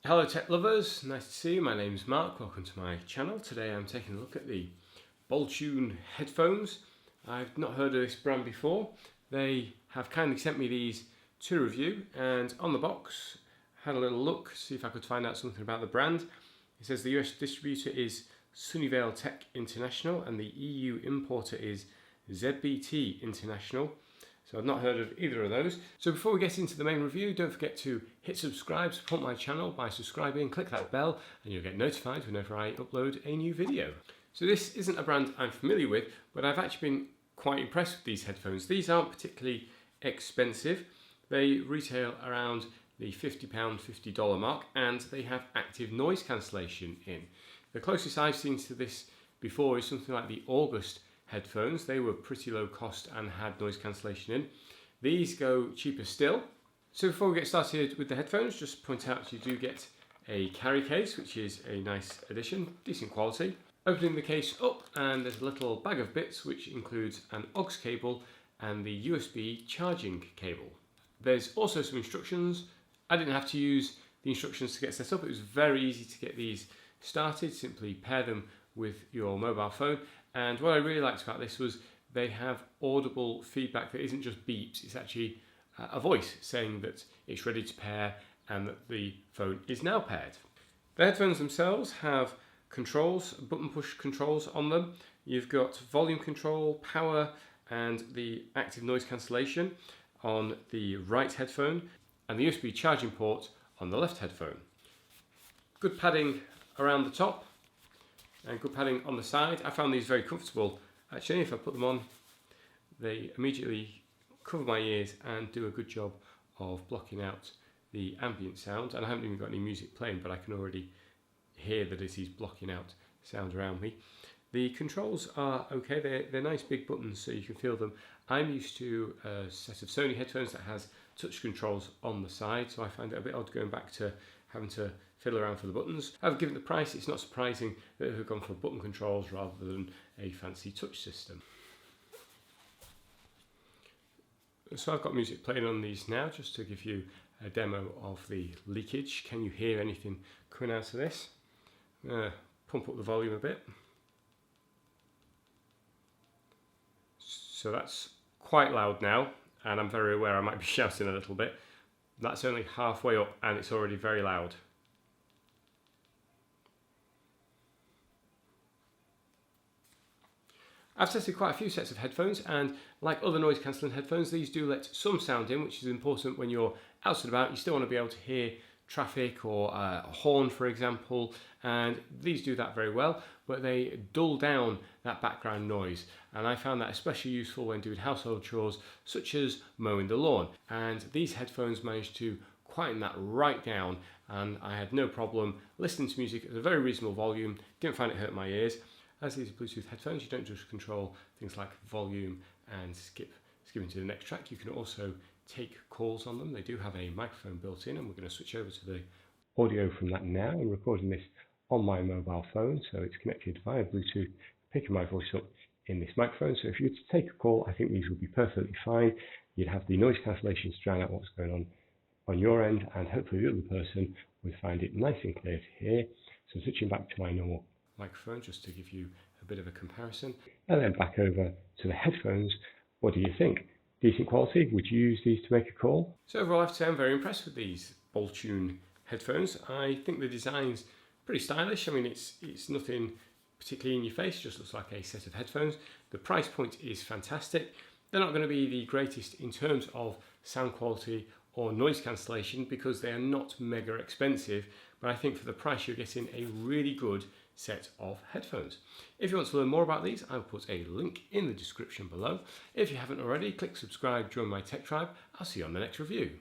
Hello tech lovers, nice to see you. My name's Mark, welcome to my channel. Today I'm taking a look at the Boltune headphones. I've not heard of this brand before. They have kindly sent me these to review, and on the box had a little look, see if I could find out something about the brand. It says the US distributor is SunnyvalleyTek International and the EU importer is ZBT International. So I've not heard of either of those. So before we get into the main review, don't forget to hit subscribe, support my channel by subscribing, click that bell and you'll get notified whenever I upload a new video. So this isn't a brand I'm familiar with, but I've actually been quite impressed with these headphones. These aren't particularly expensive. They retail around the £50, $50 mark, and they have active noise cancellation in. The closest I've seen to this before is something like the August headphones. They were pretty low cost and had noise cancellation in. These go cheaper still. So before we get started with the headphones, just point out you do get a carry case, which is a nice addition, decent quality. Opening the case up, and there's a little bag of bits which includes an aux cable and the USB charging cable. There's also some instructions. I didn't have to use the instructions to get set up. It was very easy to get these started. Simply pair them with your mobile phone. And what I really liked about this was they have audible feedback that isn't just beeps, it's actually a voice saying that it's ready to pair and that the phone is now paired. The headphones themselves have controls, button push controls on them. You've got volume control, power, and the active noise cancellation on the right headphone, and the USB charging port on the left headphone. Good padding around the top and good padding on the side. I found these very comfortable. Actually, if I put them on, they immediately cover my ears and do a good job of blocking out the ambient sound. And I haven't even got any music playing, but I can already hear that it is blocking out sound around me. The controls are okay. They're nice big buttons so you can feel them. I'm used to a set of Sony headphones that has touch controls on the side, so I find it a bit odd going back to having to fiddle around for the buttons. However, given the price, it's not surprising that they've gone for button controls rather than a fancy touch system. So I've got music playing on these now, just to give you a demo of the leakage. Can you hear anything coming out of this? Pump up the volume a bit. So that's quite loud now, and I'm very aware I might be shouting a little bit. That's only halfway up and it's already very loud. I've tested quite a few sets of headphones, and like other noise cancelling headphones, these do let some sound in, which is important when you're out and about. You still want to be able to hear traffic or a horn, for example, and these do that very well, but they dull down that background noise, and I found that especially useful when doing household chores such as mowing the lawn, and these headphones managed to quieten that right down, and I had no problem listening to music at a very reasonable volume, didn't find it hurt my ears. As these are Bluetooth headphones, you don't just control things like volume and skipping to the next track. You can also take calls on them. They do have a microphone built in, and we're going to switch over to the audio from that now. I'm recording this on my mobile phone, so it's connected via Bluetooth, picking my voice up in this microphone. So if you were to take a call, I think these would be perfectly fine. You'd have the noise cancellation to drown out what's going on your end, and hopefully the other person would find it nice and clear to hear. So switching back to my normal microphone just to give you a bit of a comparison, and then back over to the headphones. What do you think? Decent quality? Would you use these to make a call? So overall, I have to say I'm very impressed with these Boltune headphones. I think the design's pretty stylish. I mean, it's nothing particularly in your face, just looks like a set of headphones. The price point is fantastic. They're not going to be the greatest in terms of sound quality or noise cancellation because they are not mega expensive, but I think for the price you're getting a really good set of headphones. If you want to learn more about these, I'll put a link in the description below. If you haven't already, click subscribe, join my tech tribe. I'll see you on the next review.